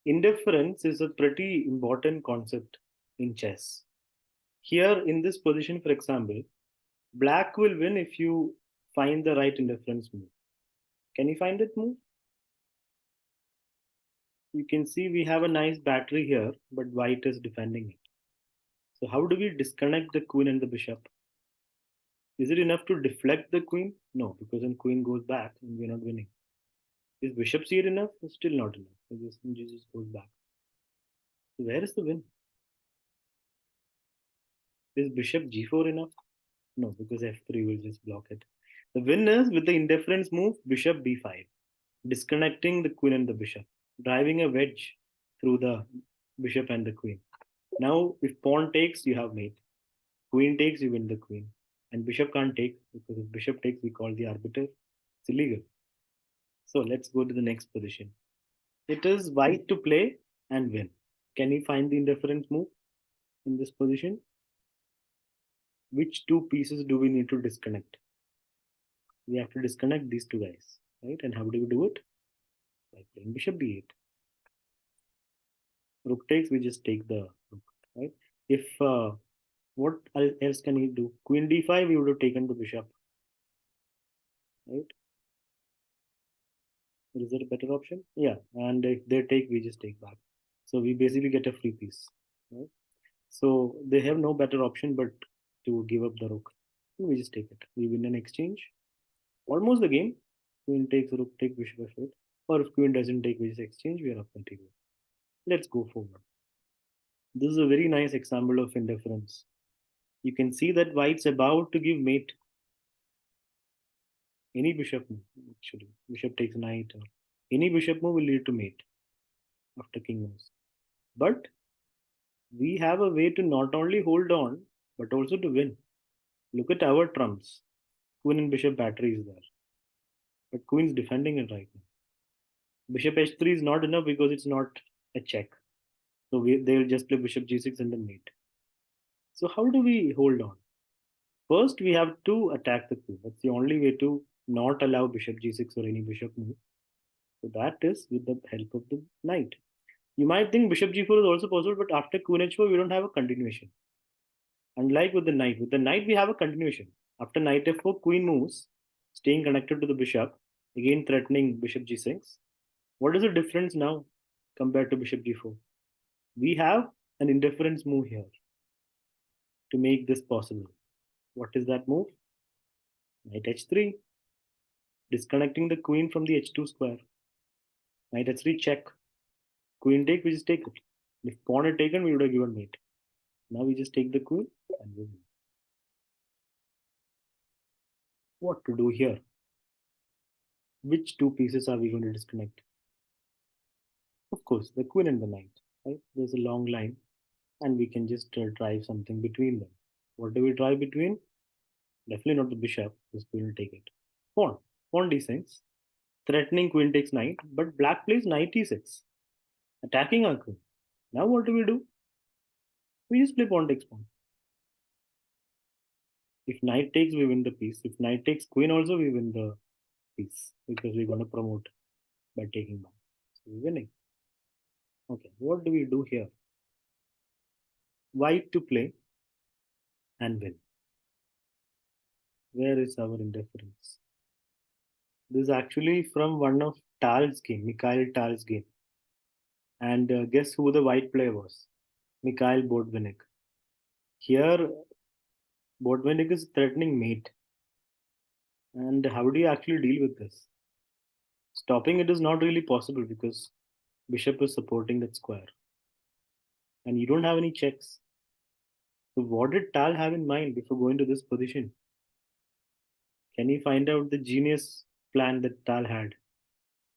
Indifference is a pretty important concept in chess. Here, in this position, for example, black will win if you find the right indifference move. Can you find that move? You can see we have a nice battery here, but white is defending it. So how do we disconnect the queen and the bishop? Is it enough to deflect the queen? No, because then queen goes back and we're not winning. Is bishop here enough? It's still not enough. So this just goes back. So where is the win? Is bishop g4 enough? No, because f3 will just block it. The win is with the indifference move, bishop b5, disconnecting the queen and the bishop, driving a wedge through the bishop and the queen. Now, if pawn takes, you have mate. Queen takes, you win the queen. And bishop can't take, because if bishop takes, we call the arbiter. It's illegal. So let's go to the next position. It is white to play and win. Can you find the indifference move in this position? Which two pieces do we need to disconnect? We have to disconnect these two guys, right? And how do we do it? By playing bishop b8. Rook takes, we just take the rook, right? If what else can he do? Queen d5, we would have taken the bishop, right? Is there a better option? Yeah, and if they take, we just take back. So we basically get a free piece, right? So they have no better option but to give up the rook. We just take it. We win an exchange. Almost the game. Queen takes, rook take, bishop f8. Or if queen doesn't take, we just exchange. We are up continue. Let's go forward. This is a very nice example of indifference. You can see that white's about to give mate. Any bishop move, actually. Bishop takes knight. Or any bishop move will lead to mate after king moves. But we have a way to not only hold on, but also to win. Look at our trumps. Queen and bishop battery is there. But queen's defending it right now. Bishop h3 is not enough because it's not a check. So they'll just play bishop g6 and then mate. So how do we hold on? First, we have to attack the queen. That's the only way to not allow bishop g6 or any bishop move. So that is with the help of the knight. You might think bishop g4 is also possible, but after queen h4, we don't have a continuation. Unlike with the knight we have a continuation. After knight f4, queen moves, staying connected to the bishop, again threatening bishop g6. What is the difference now compared to bishop g4? We have an indifference move here to make this possible. What is that move? Knight h3, disconnecting the queen from the h2 square. Knight h3 check. Queen take, we just take it. If pawn had taken, we would have given mate. Now we just take the queen and we win. What to do here? Which two pieces are we going to disconnect? Of course, the queen and the knight, right? There's a long line and we can just drive something between them. What do we drive between? Definitely not the bishop, because queen will take it. Pawn d6, threatening queen takes knight, but black plays knight e6, attacking our queen. Now what do? We just play pawn takes pawn. If knight takes, we win the piece. If knight takes queen also, we win the piece because we're going to promote by taking back. So we're winning. Okay, what do we do here? White to play and win. Where is our indifference? This is actually from one of Tal's game, Mikhail Tal's game. And guess who the white player was? Mikhail Botvinnik. Here, Botvinnik is threatening mate. And how do you actually deal with this? Stopping it is not really possible because bishop is supporting that square. And you don't have any checks. So what did Tal have in mind before going to this position? Can you find out the genius plan that Tal had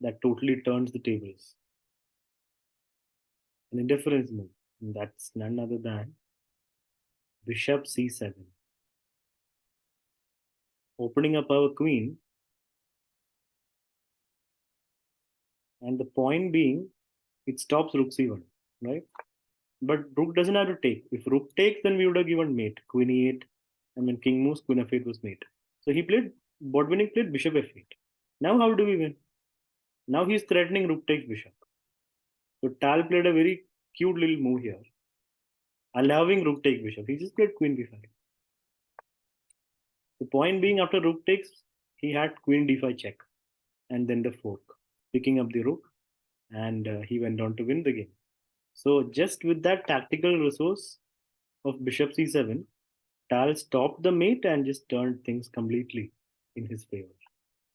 that totally turns the tables? An indifference move. And that's none other than bishop c7. Opening up our queen. And the point being, it stops rook c1, right? But rook doesn't have to take. If rook takes, then we would have given mate. Queen e8. And when king moves, queen f8 was mate. So Botvinnik played bishop f8. Now how do we win? Now he's threatening rook takes bishop. So Tal played a very cute little move here, allowing rook take bishop. He just played queen b5. The point being, after rook takes, he had queen d5 check, and then the fork, picking up the rook, and he went on to win the game. So just with that tactical resource of bishop c7, Tal stopped the mate and just turned things completely in his favor.